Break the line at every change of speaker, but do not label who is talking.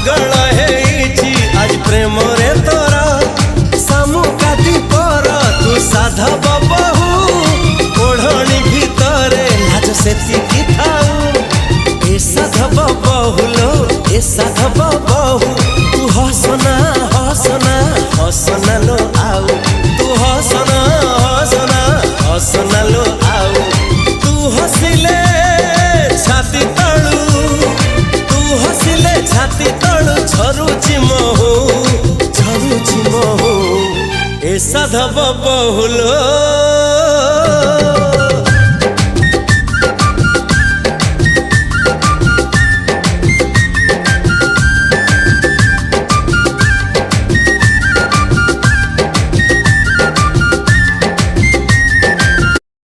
पागल है आज प्रेम रे तोरा सामुकाती पर तू साधव बहु ओढ़णी भितरे लाज सेतिकी थाऊ ए साधव बहुलो ए साधव बहु तू हसना हसना हसना लो आउ तू हसना हसना हसना लो आउ तू हसिले छाती तळू तू हसिले छाती तळू झरुची महू ए साधव बहुलो